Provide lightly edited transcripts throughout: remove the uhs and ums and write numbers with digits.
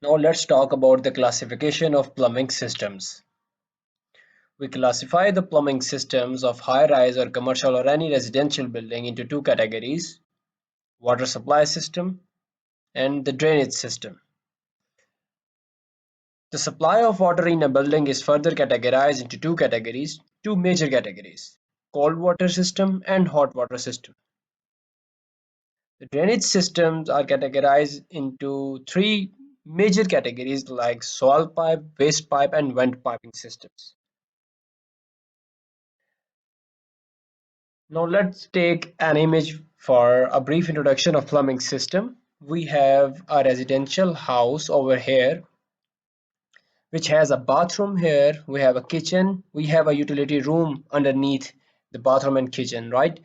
Now let's talk about the classification of plumbing systems. We classify the plumbing systems of high-rise or commercial or any residential building into two categories: water supply system and the drainage system. The supply of water in a building is further categorized into two major categories: cold water system and hot water system. The drainage systems are categorized into three major categories like soil pipe, waste pipe, and vent piping systems. Now let's take an image for a brief introduction of plumbing system. We have a residential house over here which has a bathroom here, we have a kitchen, we have a utility room underneath the bathroom and kitchen, right?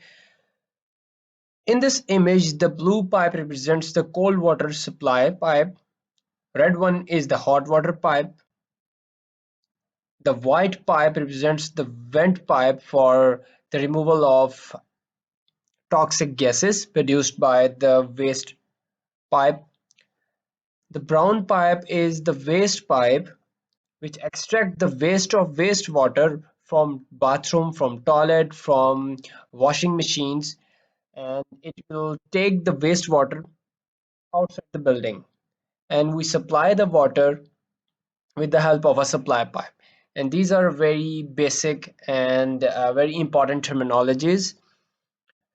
In this image, the blue pipe represents the cold water supply pipe, red one is the hot water pipe, the white pipe represents the vent pipe for the removal of toxic gases produced by the waste pipe. The brown pipe is the waste pipe which extract the waste of wastewater from bathroom, from toilet, from washing machines, and it will take the wastewater outside the building, and we supply the water with the help of a supply pipe. And these are very basic and very important terminologies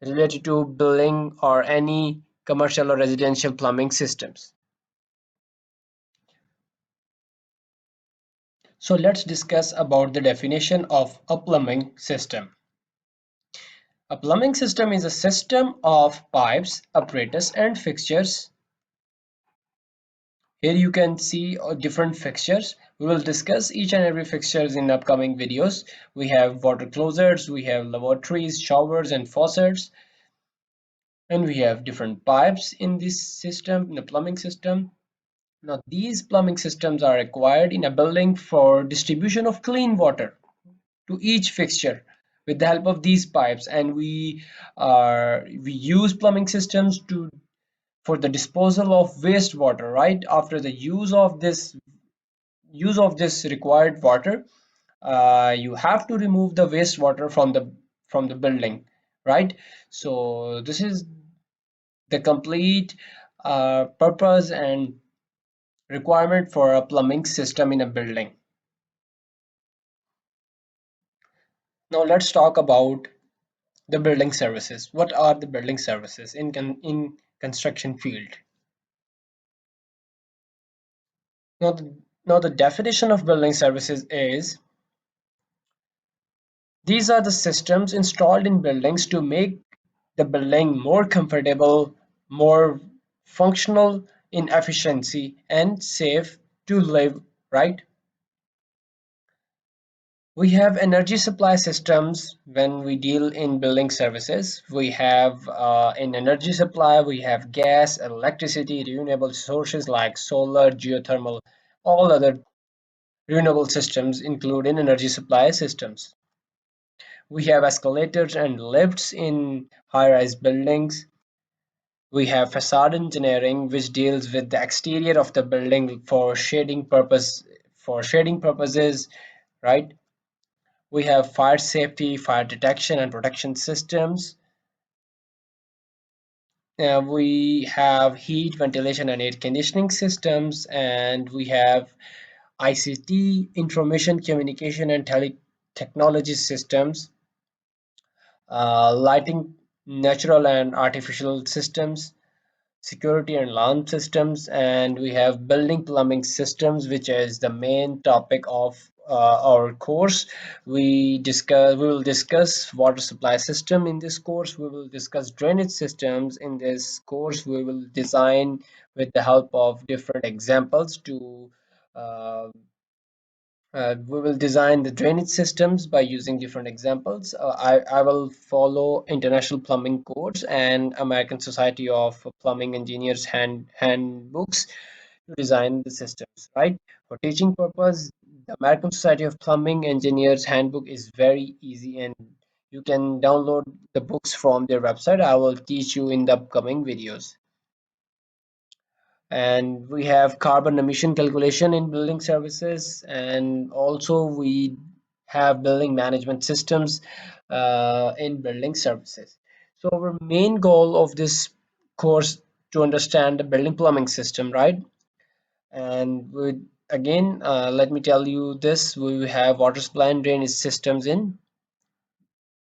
related to building or any commercial or residential plumbing systems. So let's discuss about the definition of a plumbing system. A plumbing system is a system of pipes, apparatus, and fixtures. Here you can see different fixtures. We will discuss each and every fixtures in upcoming videos. We have water closets, we have lavatories, showers, and faucets, and we have different pipes in this system, in the plumbing system. Now, these plumbing systems are required in a building for distribution of clean water to each fixture with the help of these pipes, and we use plumbing systems to for the disposal of wastewater, right after the use of this required water. You have to remove the wastewater from the building, right? So this is the complete purpose and requirement for a plumbing system in a building. Now let's talk about the building services. What are the building services in construction field? Now the definition of building services is: these are the systems installed in buildings to make the building more comfortable, more functional in efficiency, and safe to live, right? We have energy supply systems when we deal in building services. We have in energy supply, we have gas, electricity, renewable sources like solar, geothermal, all other renewable systems include in energy supply systems. We have escalators and lifts in high-rise buildings. We have facade engineering, which deals with the exterior of the building for shading purposes, right? We have fire safety, fire detection and protection systems. We have heat, ventilation and air conditioning systems, and we have ICT, information communication and technology systems, lighting, natural and artificial systems, security and alarm systems, and we have building plumbing systems, which is the main topic of our course. We will discuss water supply system in this course. We will discuss drainage systems in this course. We will design with the help of different examples to uh, we will design the drainage systems by using different examples. I will follow International Plumbing Codes and American Society of Plumbing Engineers handbooks to design the systems, right? For teaching purpose, the American Society of Plumbing Engineers handbook is very easy, and you can download the books from their website. I will teach you in the upcoming videos. and we have carbon emission calculation in building services, and also we have building management systems in building services. So our main goal of this course to understand the building plumbing system, right? And we again, let me tell you this: we have water supply and drainage systems in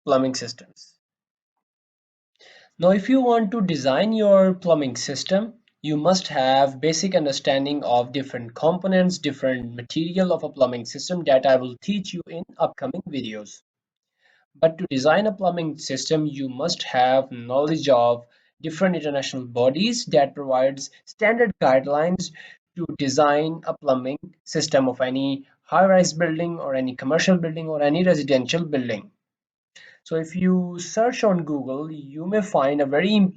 plumbing systems. Now, if you want to design your plumbing system, you must have basic understanding of different components, different material of a plumbing system that I will teach you in upcoming videos. But to design a plumbing system, you must have knowledge of different international bodies that provides standard guidelines to design a plumbing system of any high-rise building or any commercial building or any residential building. So if you search on Google, you may find a very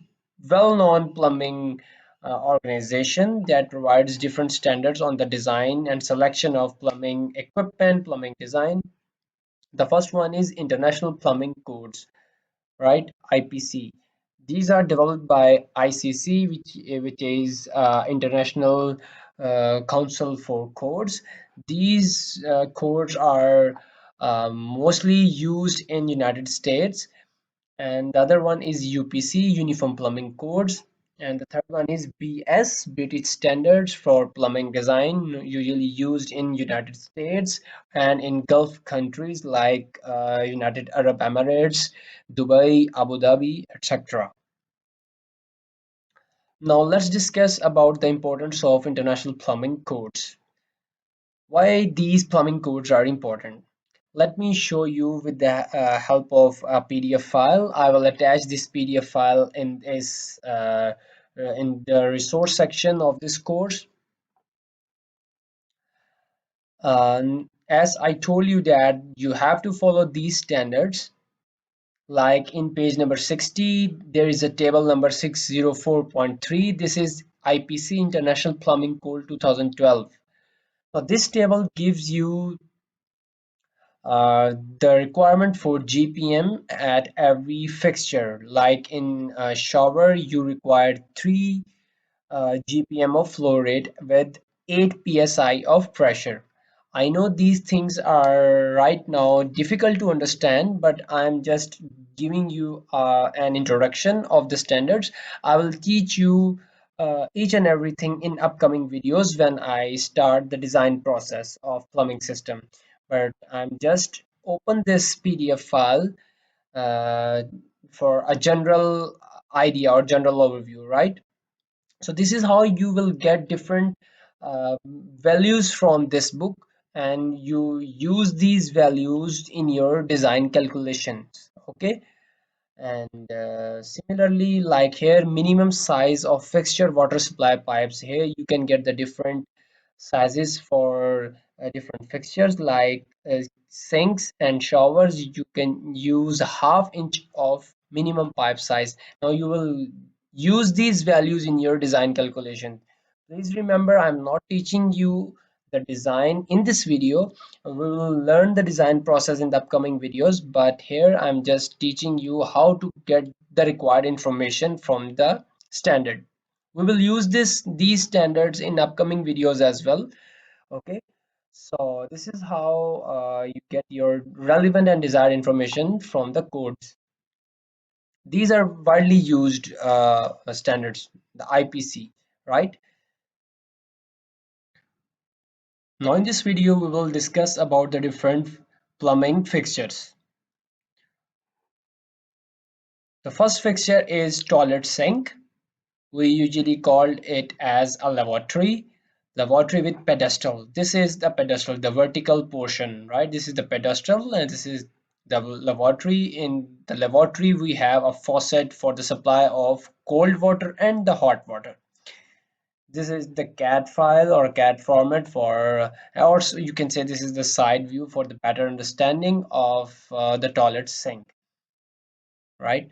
well-known plumbing organization that provides different standards on the design and selection of plumbing equipment, plumbing design. The first one is International Plumbing Codes, right? IPC. These are developed by ICC, which is International Council for Codes. These codes are mostly used in United States, and the other one is UPC, Uniform Plumbing Codes, and the third one is BS, British Standards for Plumbing Design, usually used in United States and in Gulf countries like United Arab Emirates, Dubai, Abu Dhabi, etc. Now let's discuss about the importance of international plumbing codes. Why these plumbing codes are important? Let me show you with the help of a PDF file. I will attach this PDF file in the resource section of this course. As I told you that you have to follow these standards. Like in page number 60, there is a table number 604.3. This is IPC International Plumbing Code 2012. Now this table gives you the requirement for GPM at every fixture. Like in a shower, you require 3 GPM of flow rate with 8 psi of pressure. I know these things are right now difficult to understand, but I'm just giving you an introduction of the standards. I will teach you each and everything in upcoming videos when I start the design process of plumbing system. But I'm just open this PDF file uh, for a general idea or general overview, right? So this is how you will get different values from this book, and you use these values in your design calculations. Okay. And similarly, like here, minimum size of fixture water supply pipes. Here you can get the different sizes for different fixtures, like sinks and showers. You can use ½ inch of minimum pipe size. Now you will use these values in your design calculation. Please remember, I'm not teaching you the design in this video. We will learn the design process in the upcoming videos, but here I'm just teaching you how to get the required information from the standard. We will use these standards in upcoming videos as well. Okay, so this is how you get your relevant and desired information from the codes. These are widely used standards, the IPC, right? Now in this video we will discuss about the different plumbing fixtures. The first fixture is toilet sink. We usually call it as a lavatory with pedestal. This is the pedestal, the vertical portion, right? This is the pedestal and this is the lavatory. In the lavatory we have a faucet for the supply of cold water and the hot water. This is the CAD file or CAD format for, or you can say this is the side view for the better understanding of the toilet sink, right?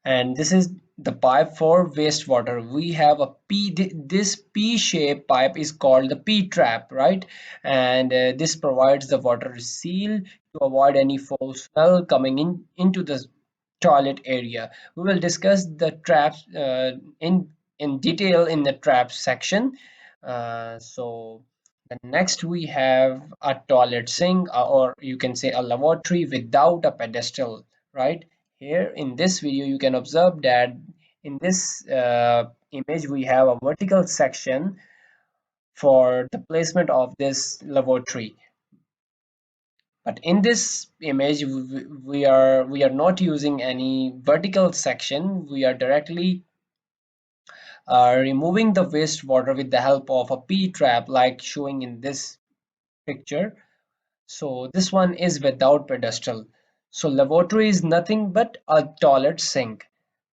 And this is the pipe for wastewater. We have a this P-shaped pipe is called the P-trap, right? And this provides the water seal to avoid any foul smell coming into the toilet area. We will discuss the traps in detail in the trap section. So the next we have a toilet sink, or you can say a lavatory without a pedestal, right? Here in this video you can observe that in this image we have a vertical section for the placement of this lavatory. But in this image, we are not using any vertical section. We are directly removing the wastewater with the help of a P trap, like showing in this picture. So this one is without pedestal. So lavatory is nothing but a toilet sink.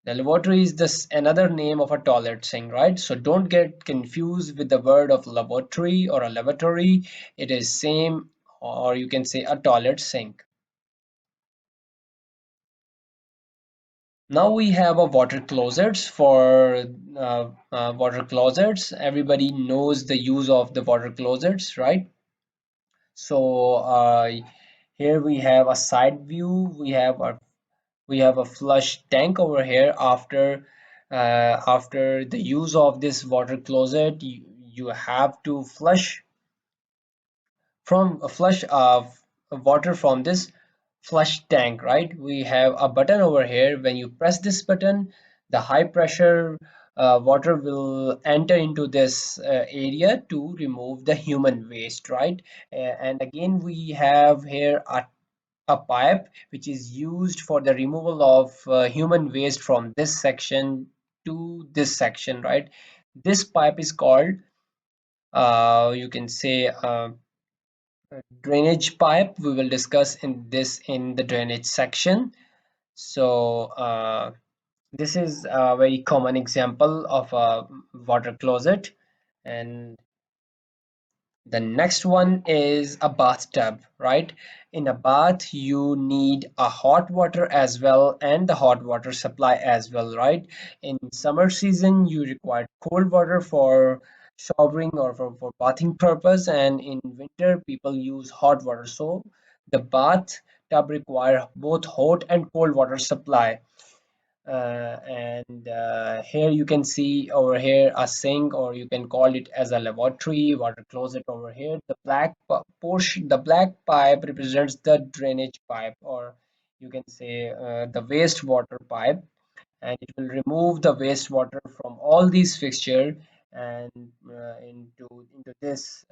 The lavatory is this another name of a toilet sink, right? So don't get confused with the word of lavatory or a lavatory. It is same, or you can say a toilet sink. Now we have a water closets. For water closets, everybody knows the use of the water closets, right? So here we have a side view. We have a flush tank over here. After the use of this water closet, you have to flush water from this flush tank, right? We have a button over here. When you press this button, the high pressure water will enter into this area to remove the human waste, right? And again we have here a pipe which is used for the removal of human waste from this section to this section, right? This pipe is called you can say drainage pipe. We will discuss in the drainage section. So this is a very common example of a water closet. And the next one is a bathtub, right? In a bath, you need a hot water as well and the hot water supply as well, right? In summer season, you require cold water for showering or for bathing purpose, and in winter, people use hot water. So the bathtub require both hot and cold water supply. And here you can see over here a sink, or you can call it as a lavatory, water closet over here. The black portion, the black pipe represents the drainage pipe, or you can say the wastewater pipe, and it will remove the wastewater from all these fixture and into this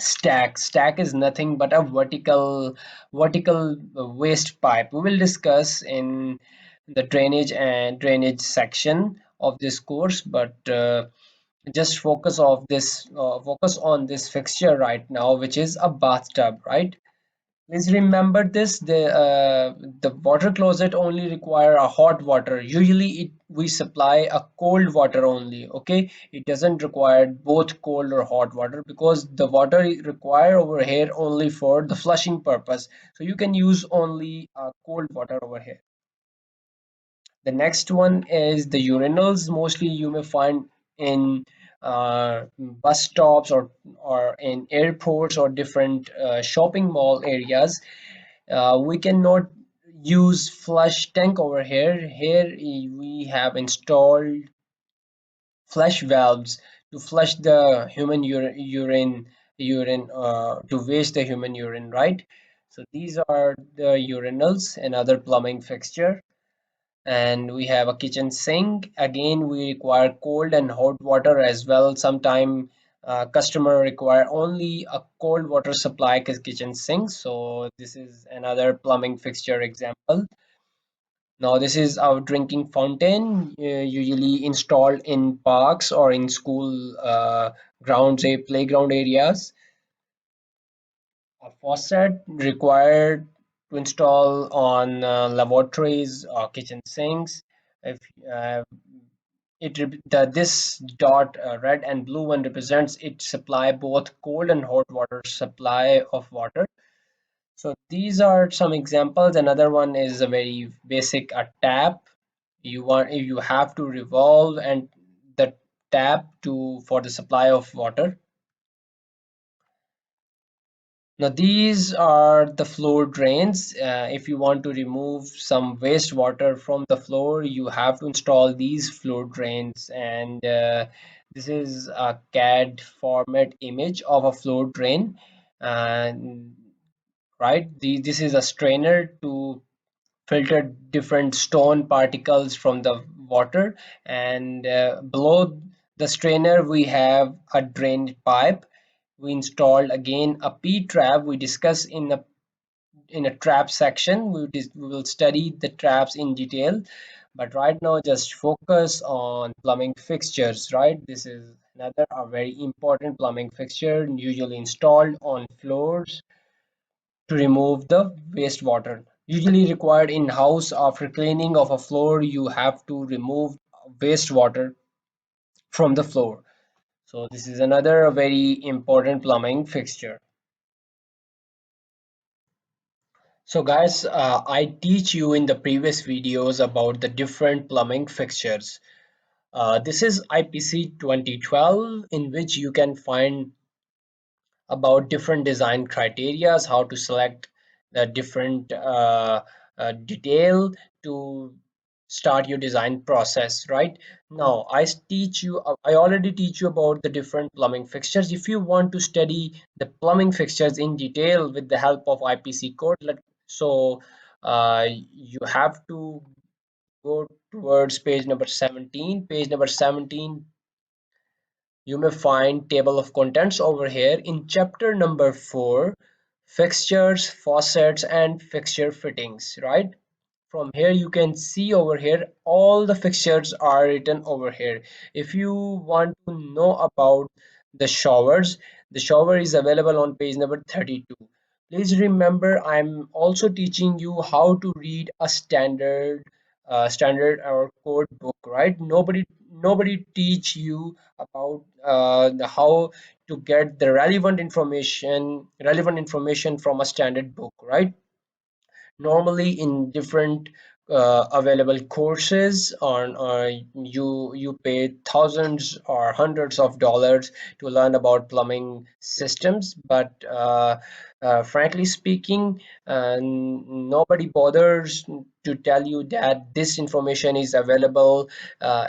stack is nothing but a vertical waste pipe. We will discuss in the drainage section of this course, but just focus on this fixture right now, which is a bathtub, right? Please remember this, the water closet only require a hot water. Usually we supply a cold water only, okay? It doesn't require both cold or hot water, because the water is required over here only for the flushing purpose. So you can use only cold water over here. The next one is the urinals. Mostly you may find in bus stops or in airports or different shopping mall areas. We cannot use flush tank over here. Here we have installed flush valves to flush the human urine to waste the human urine, right? So these are the urinals and other plumbing fixture. And we have a kitchen sink. Again, we require cold and hot water as well. Sometime customer require only a cold water supply kitchen sink. So this is another plumbing fixture example. Now this is our drinking fountain, usually installed in parks or in school grounds, playground areas. A faucet required to install on lavatories or kitchen sinks. If this dot, red and blue one, represents it supply both cold and hot water supply of water. So these are some examples. Another one is a very basic, a tap. You have to revolve and the tap to for the supply of water. Now these are the floor drains. If you want to remove some wastewater from the floor, you have to install these floor drains. And this is a CAD format image of a floor drain. And right, this is a strainer to filter different stone particles from the water. And below the strainer, we have a drain pipe. We installed again a P-trap. We discuss in a trap section. We will study the traps in detail, but right now just focus on plumbing fixtures. Right, this is another a very important plumbing fixture usually installed on floors to remove the wastewater. Usually required in house. After cleaning of a floor, you have to remove wastewater from the floor. So this is another very important plumbing fixture. So guys, I teach you in the previous videos about the different plumbing fixtures. This is IPC 2012, in which you can find about different design criterias, how to select the different detail to start your design process. Right now, I already teach you about the different plumbing fixtures. If you want to study the plumbing fixtures in detail with the help of IPC code, you have to go towards page number 17. Page number 17, you may find table of contents over here in chapter number 4, fixtures, faucets and fixture fittings. Right, from here you can see over here all the fixtures are written over here. If you want to know about the showers, the shower is available on page number 32. Please remember, I'm also teaching you how to read a standard or code book. Right, nobody teach you about the how to get the relevant information from a standard book. Right, normally in different available courses on you pay thousands or hundreds of dollars to learn about plumbing systems, but frankly speaking, nobody bothers to tell you that this information is available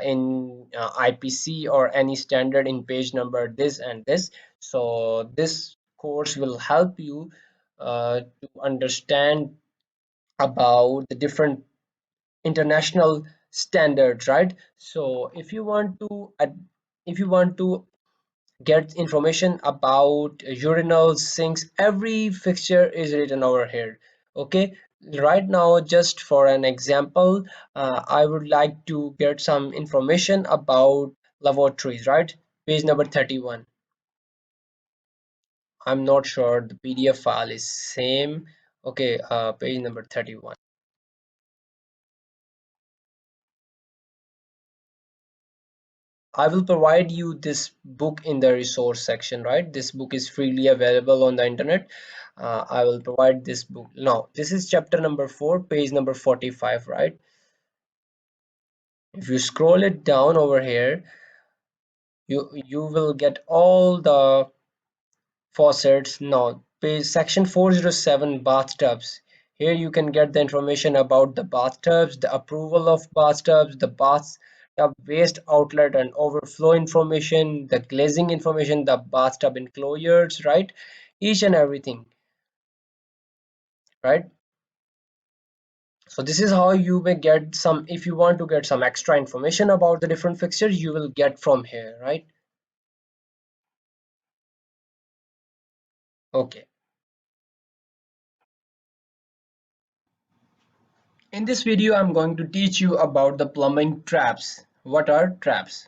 in IPC or any standard in page number this and this. So this course will help you to understand about the different international standards. Right, so if you want to get information about urinals, sinks, every fixture is written over here. Okay, right now just for an example, I would like to get some information about lavatories. Right, page number 31. I'm not sure the PDF file is same. Okay, page number 31. I will provide you this book in the resource section. Right, this book is freely available on the internet. I will provide this book. Now this is chapter number 4, page number 45. Right, if you scroll it down over here, you will get all the faucets. Now page section 407, bathtubs. Here you can get the information about the bathtubs, the approval of bathtubs, the bathtub waste outlet and overflow information, the glazing information, the bathtub enclosures. Right, each and everything. Right, so this is how you may get some. If you want to get some extra information about the different fixtures, you will get from here. Right, okay. In this video, I'm going to teach you about the plumbing traps. What are traps?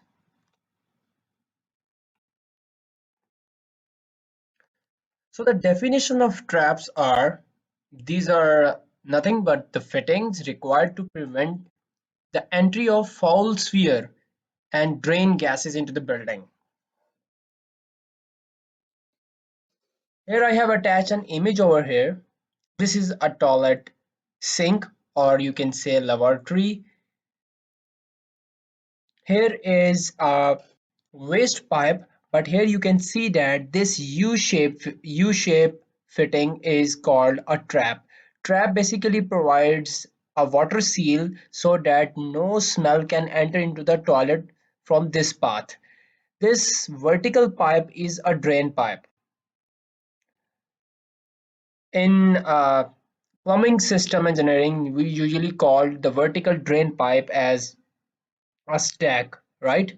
So the definition of traps are, these are nothing but the fittings required to prevent the entry of foul sphere and drain gases into the building. Here I have attached an image over here. This is a toilet sink, or you can say lavatory. Here is a waste pipe, but here you can see that this U-shape fitting is called a trap. Trap basically provides a water seal so that no smell can enter into the toilet from this path. This vertical pipe is a drain pipe. In plumbing system engineering, we usually call the vertical drain pipe as a stack, right?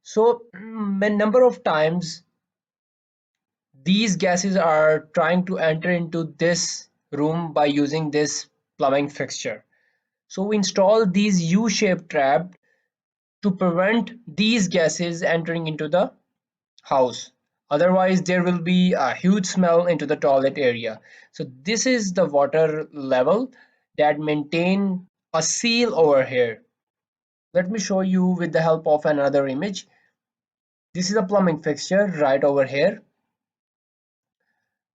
So, a number of times these gases are trying to enter into this room by using this plumbing fixture. So we install these U-shaped trap to prevent these gases entering into the house. Otherwise, there will be a huge smell into the toilet area. So this is the water level that maintain a seal over here. Let me show you with the help of another image. This is a plumbing fixture right over here.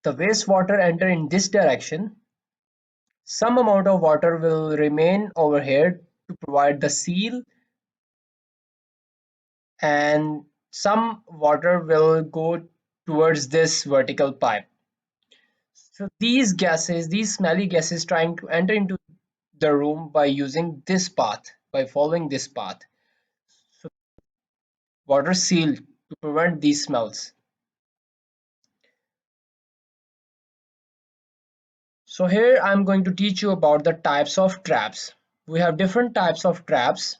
The wastewater enter in this direction. Some amount of water will remain over here to provide the seal, and some water will go towards this vertical pipe. So these gases, these smelly gases trying to enter into the room by using this path, by following this path. So water seal to prevent these smells. So here I'm going to teach you about the types of traps. We have different types of traps: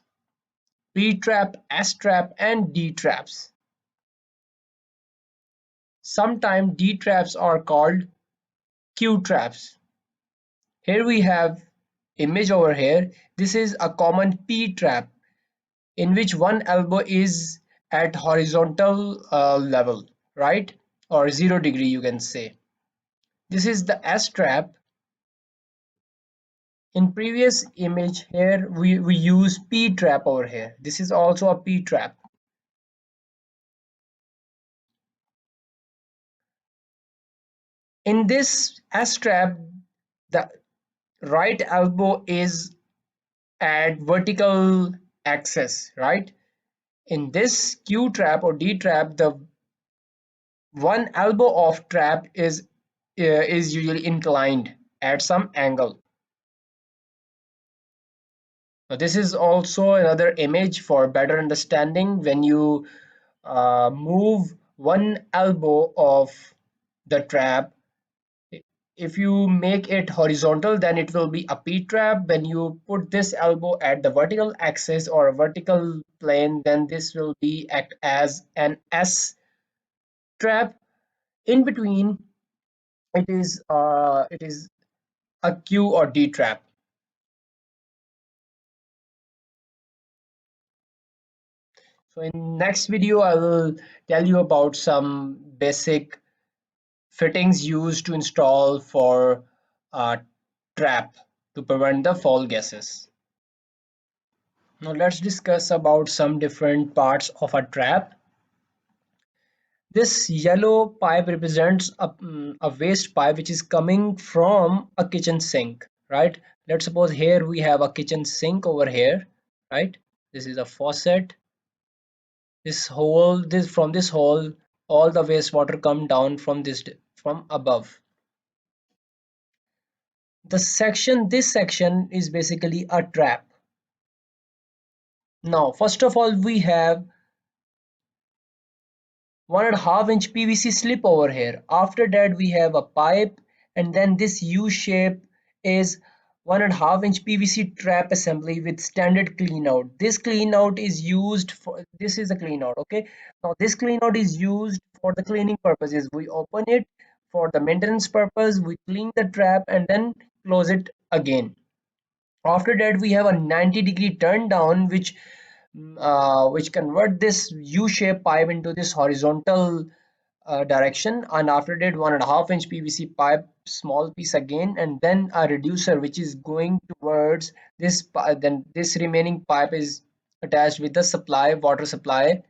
P trap, S trap, and D traps. Sometimes D traps are called Q traps. Here we have image over here. This is a common P trap in which one elbow is at horizontal level, right? Or 0 degree, you can say. This is the S trap. In previous image here, we use P trap over here. This is also a P trap. In this S trap, the right elbow is at vertical axis, right? In this Q trap or D trap, the one elbow of trap is usually inclined at some angle. Now, this is also another image for better understanding. When you move one elbow of the trap, if you make it horizontal, then it will be a P trap. When you put this elbow at the vertical axis or a vertical plane, then this will be act as an S trap. In between, it is a Q or D trap. So in next video, I will tell you about some basic fittings used to install for a trap to prevent the fall gases. Now let's discuss about some different parts of a trap. This yellow pipe represents a waste pipe which is coming from a kitchen sink, right? Let's suppose here we have a kitchen sink over here, right? This is a faucet. This hole, this from this hole, all the wastewater come down from above. This section is basically a trap. Now, first of all, we have 1.5 inch PVC slip over here. After that, we have a pipe, and then this U shape is 1.5 inch PVC trap assembly with standard clean out. This clean out is used for, this is a clean out, okay? Now this clean out is used for the cleaning purposes. We open it for the maintenance purpose, we clean the trap and then close it again. After that, we have a 90-degree turn down, which convert this U-shaped pipe into this horizontal direction, and after that 1.5 inch PVC pipe, small piece again, and then a reducer which is going towards this. Then this remaining pipe is attached with the water supply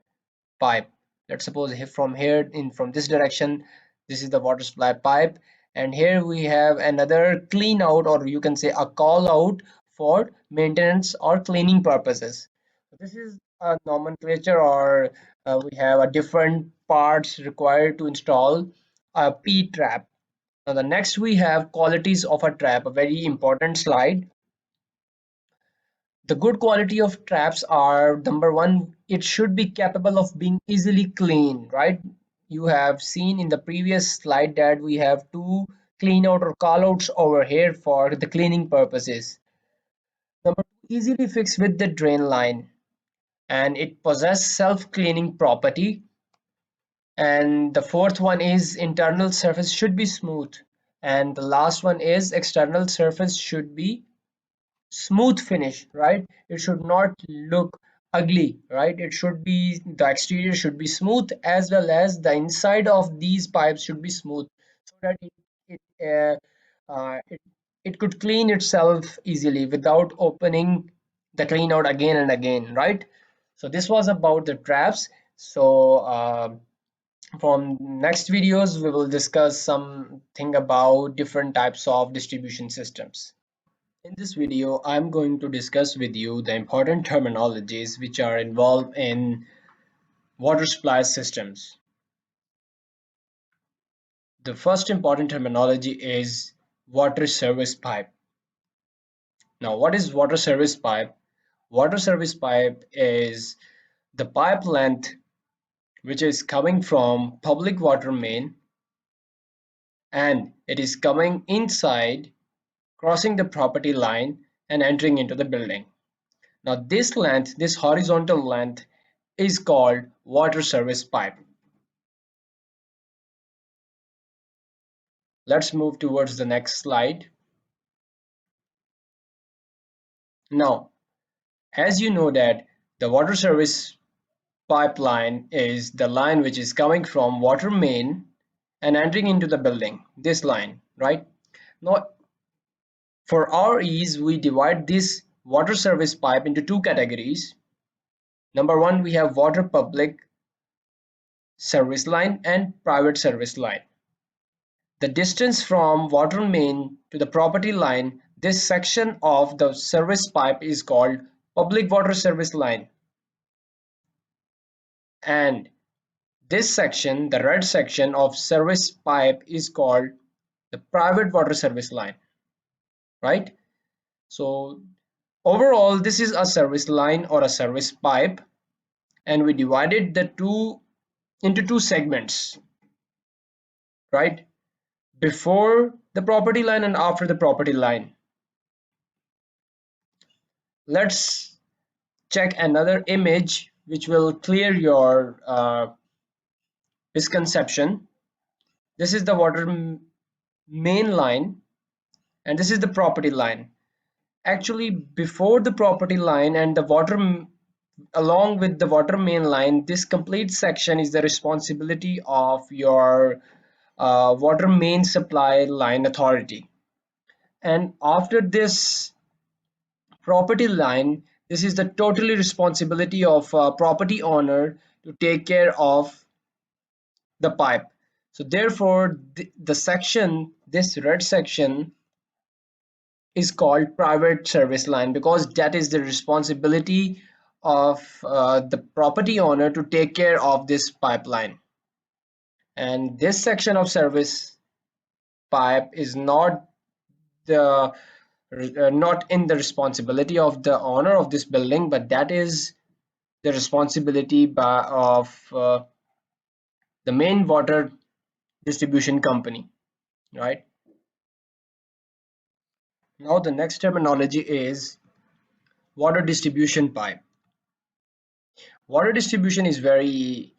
pipe. Let's suppose from here in from this direction, this is the water supply pipe, and here we have another clean out, or you can say a call out for maintenance or cleaning purposes. This is a nomenclature, or we have a different parts required to install a P trap. Now the next we have qualities of a trap, a very important slide. The good quality of traps are, number one, it should be capable of being easily cleaned, right? You have seen in the previous slide that we have two clean out or call outs over here for the cleaning purposes. Number two, easily fixed with the drain line, and it possesses self-cleaning property. And the fourth one is internal surface should be smooth. And the last one is external surface should be smooth finish, right? It should not look ugly, right? It should be, the exterior should be smooth as well as the inside of these pipes should be smooth so that it, it could clean itself easily without opening the clean out again and again, right? So this was about the traps. So from next videos we will discuss something about different types of distribution systems. In this video, I'm going to discuss with you the important terminologies which are involved in water supply systems. The first important terminology is water service pipe. Now, what is water service pipe? Water service pipe is the pipe length which is coming from public water main, and it is coming inside, crossing the property line and entering into the building. Now this length, this horizontal length is called water service pipe. Let's move towards the next slide. Now, as you know that the water service pipeline is the line which is coming from water main and entering into the building, this line, right? Now, for our ease, we divide this water service pipe into two categories. Number one, we have water public service line and private service line. The distance from water main to the property line, this section of the service pipe is called public water service line. And this section, the red section of service pipe, is called the private water service line, right? So overall, this is a service line or a service pipe, and we divided the two into two segments, right? Before the property line and after the property line. Let's check another image which will clear your misconception. This is the water main line and this is the property line. Actually, before the property line and the water along with the water main line, this complete section is the responsibility of your water main supply line authority. And after this property line, this is the totally responsibility of property owner to take care of the pipe. So therefore the section, this red section, is called private service line because that is the responsibility of the property owner to take care of this pipeline. And this section of service pipe is not the not in the responsibility of the owner of this building, but that is the responsibility of the main water distribution company, right? Now the next terminology is water distribution pipe. Water distribution is very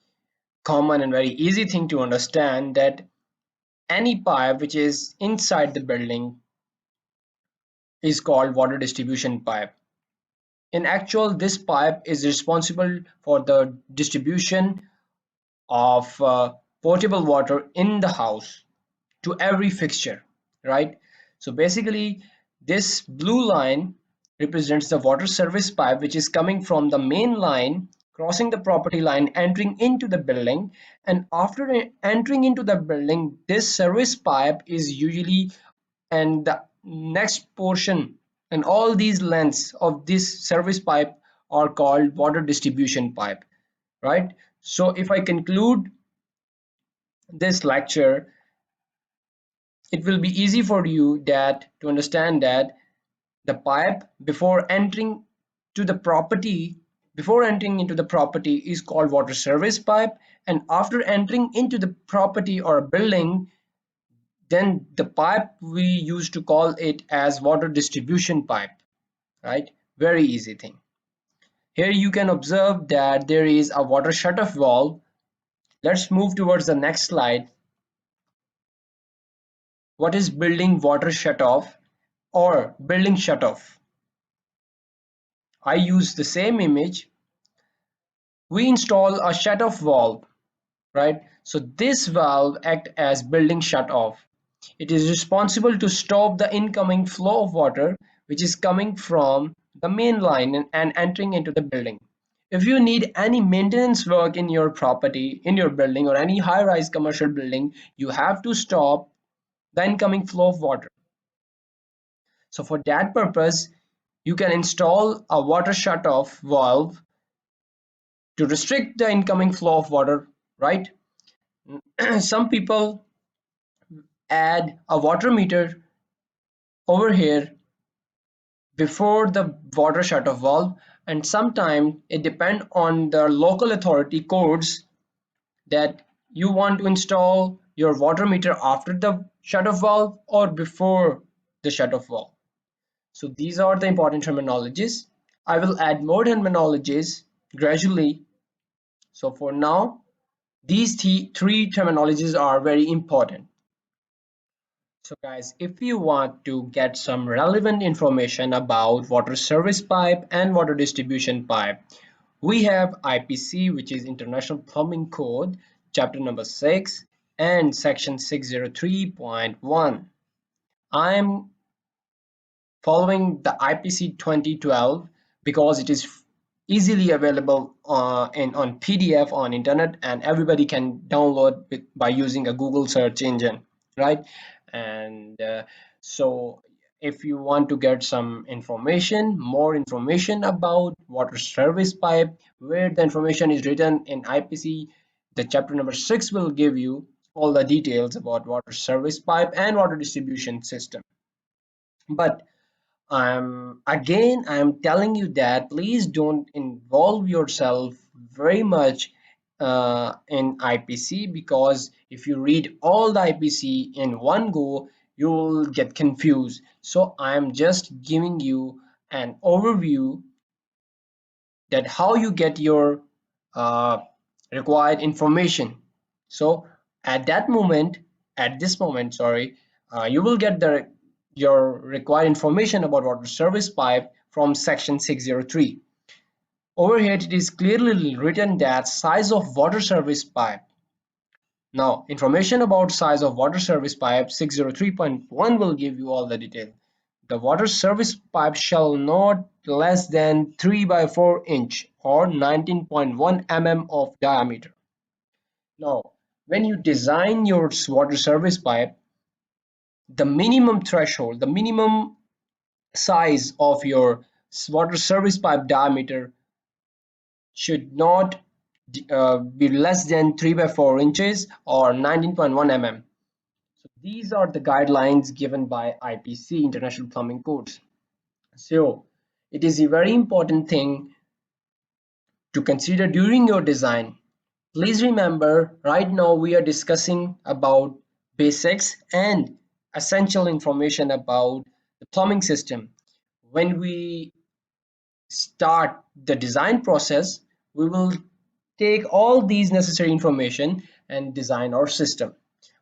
common and very easy thing to understand, that any pipe which is inside the building is called water distribution pipe. In actual, this pipe is responsible for the distribution of potable water in the house to every fixture, right? So basically this blue line represents the water service pipe which is coming from the main line, crossing the property line, entering into the building, and after entering into the building, this service pipe is usually, and the next portion and all these lengths of this service pipe are called water distribution pipe, right? So if I conclude this lecture, it will be easy for you that to understand that the pipe before entering into the property is called water service pipe, and after entering into the property or building, then the pipe we used to call it as water distribution pipe, right? Very easy thing. Here you can observe that there is a water shutoff valve. Let's move towards the next slide. What is building water shutoff or building shutoff? I use the same image. We install a shutoff valve, right? So this valve acts as building shutoff. It is responsible to stop the incoming flow of water which is coming from the main line and entering into the building. If you need any maintenance work in your property, in your building, or any high-rise commercial building, you have to stop the incoming flow of water. So for that purpose, you can install a water shutoff valve to restrict the incoming flow of water, right? Some people add a water meter over here before the water shutoff valve, and sometimes it depends on the local authority codes that you want to install your water meter after the shutoff valve or before the shutoff valve. So these are the important terminologies. I will add more terminologies gradually. So for now, these three terminologies are very important. So guys, if you want to get some relevant information about water service pipe and water distribution pipe, we have IPC, which is International Plumbing Code, chapter number 6 and section 603.1. I'm following the IPC 2012 because it is easily available on PDF on internet, and everybody can download it by using a Google search engine, right? And so if you want to get some information, more information about water service pipe, where the information is written in IPC, the chapter number 6 will give you all the details about water service pipe and water distribution system. But I'm telling you that please don't involve yourself very much in IPC, because if you read all the IPC in one go, you will get confused. So I'm just giving you an overview that how you get your uh, required information. So at this moment, sorry, you will get your required information about water service pipe from section 603. Over here, it is clearly written that size of water service pipe. Now, information about size of water service pipe 603.1 will give you all the detail. The water service pipe shall not less than 3 by 4 inch or 19.1 mm of diameter. Now, when you design your water service pipe, the minimum threshold, the minimum size of your water service pipe diameter should not be less than 3 by 4 inches or 19.1 mm. So these are the guidelines given by IPC, International Plumbing Codes. So it is a very important thing to consider during your design. Please remember, right now we are discussing about basics and essential information about the plumbing system. When we start the design process, we will take all these necessary information and design our system.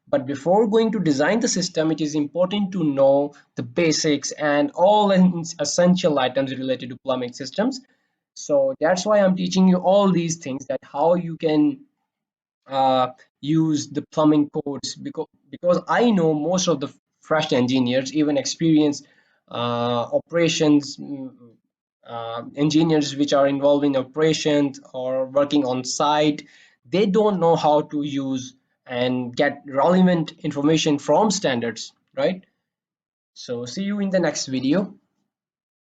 But before going to design the system, it is important to know the basics and all essential items related to plumbing systems. So that's why I'm teaching you all these things, that how you can uh, use the plumbing codes, because I know most of the fresh engineers, even experienced operations engineers which are involved in operations or working on site, they don't know how to use and get relevant information from standards, right? So see you in the next video.